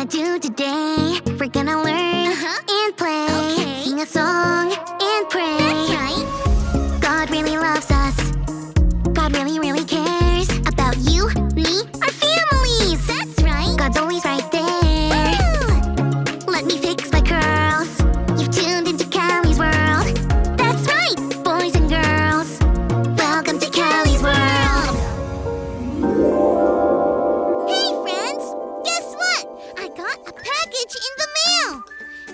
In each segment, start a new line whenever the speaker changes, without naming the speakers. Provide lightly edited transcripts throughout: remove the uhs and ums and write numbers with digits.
do today? We're gonna learn and play.
Okay.
Sing a song and pray.
That's right.
God really loves us. God really, really cares about you, me, our families.
That's right.
God's always right there.
Ooh.
Let me fix my curls. You've tuned into Callie's world. That's right, boys and girls. Welcome to Callie's world.
Hey, friends. Guess what? I got a package in the mail.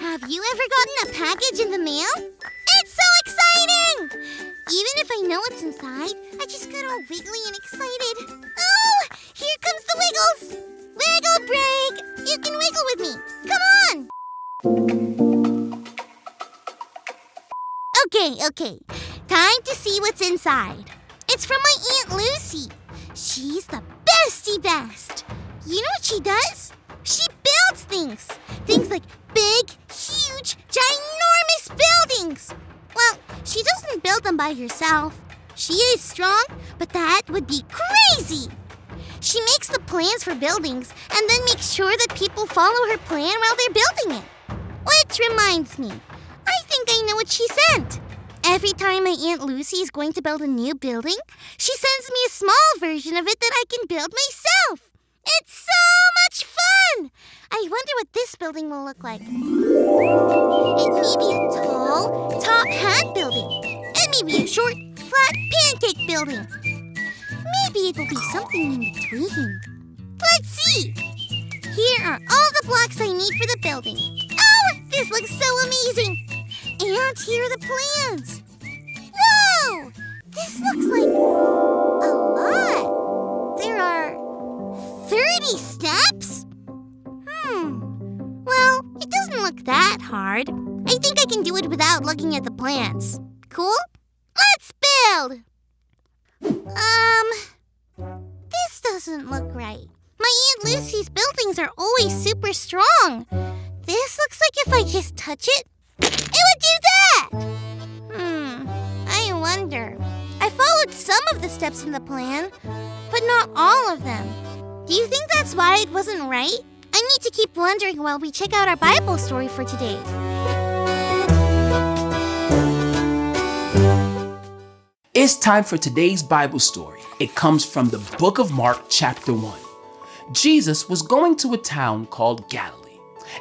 Have you ever gotten a package in the mail? It's so exciting! Even if I know what's inside, I just get all wiggly and excited. Oh, here comes the wiggles! Wiggle break! You can wiggle with me. Come on! Okay. Time to see what's inside. It's from my Aunt Lucy. She's the bestie best. You know what she does? She builds things. Things like big, huge, ginormous buildings. Well, she doesn't build them by herself. She is strong, but that would be crazy. She makes the plans for buildings and then makes sure that people follow her plan while they're building it. Which reminds me, I think I know what she sent. Every time my Aunt Lucy is going to build a new building, she sends me a small version of it that I can build myself. It's so much fun! I wonder what this building will look like. It may be a tall, top hat building. It may be a short, flat pancake building. Maybe it will be something in between. Let's see. Here are all the blocks I need for the building. Oh, this looks so amazing. And here are the plans. Whoa! This looks like a lot. There are 30 steps? Well, it doesn't look that hard. I think I can do it without looking at the plans. Cool? Let's build! This doesn't look right. My Aunt Lucy's buildings are always super strong. This looks like if I just touch it, it would do that! I wonder. I followed some of the steps in the plan, but not all of them. Do you think that's why it wasn't right? I need to keep wondering while we check out our Bible story for today.
It's time for today's Bible story. It comes from the book of Mark, chapter 1. Jesus was going to a town called Galilee.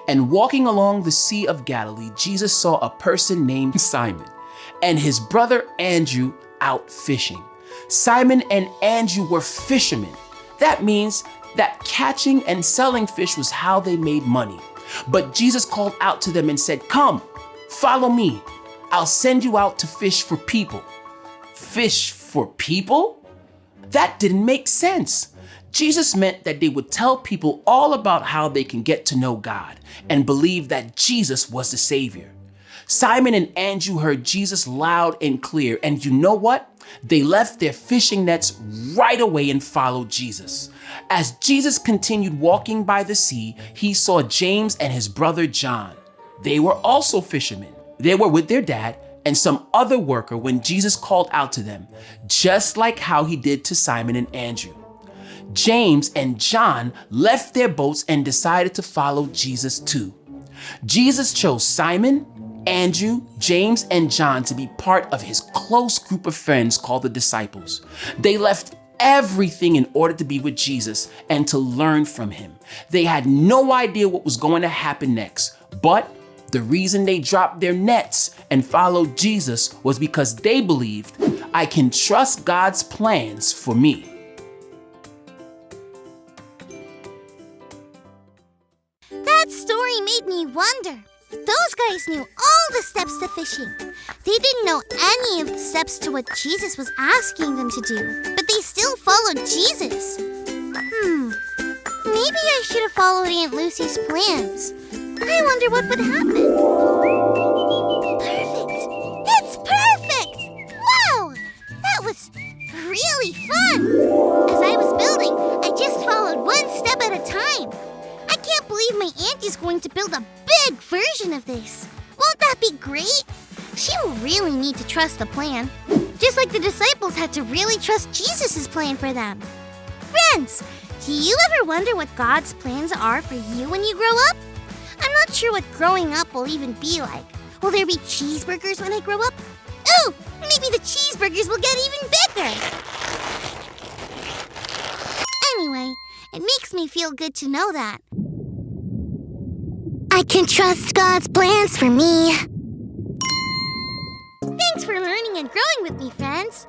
And walking along the Sea of Galilee, Jesus saw a person named Simon and his brother Andrew out fishing. Simon and Andrew were fishermen. That means that catching and selling fish was how they made money. But Jesus called out to them and said, "Come, follow me. I'll send you out to fish for people." Fish for people? That didn't make sense. Jesus meant that they would tell people all about how they can get to know God and believe that Jesus was the Savior. Simon and Andrew heard Jesus loud and clear, and you know what? They left their fishing nets right away and followed Jesus. As Jesus continued walking by the sea, he saw James and his brother John. They were also fishermen. They were with their dad and some other worker when Jesus called out to them, just like how he did to Simon and Andrew. James and John left their boats and decided to follow Jesus too. Jesus chose Simon, Andrew, James, and John to be part of his close group of friends called the disciples. They left everything in order to be with Jesus and to learn from him. They had no idea what was going to happen next, but the reason they dropped their nets and followed Jesus was because they believed, I can trust God's plans for me.
That story made me wonder. Those guys knew all the steps to fishing. They didn't know any of the steps to what Jesus was asking them to do, but they still followed Jesus. Maybe I should have followed Aunt Lucy's plans. I wonder what would happen. Perfect! It's perfect! Wow! That was really fun! As I was building, I just followed one step at a time. I can't believe my aunt is going to build a big version of this. Won't that be great? She will really need to trust the plan, just like the disciples had to really trust Jesus' plan for them. Friends, Do you ever wonder what God's plans are for you when you grow up? I'm not sure what growing up will even be like. Will there be cheeseburgers when I grow up? Ooh, maybe the cheeseburgers will get even bigger. Anyway, it makes me feel good to know that.
I can trust God's plans for me.
Thanks for learning and growing with me, friends.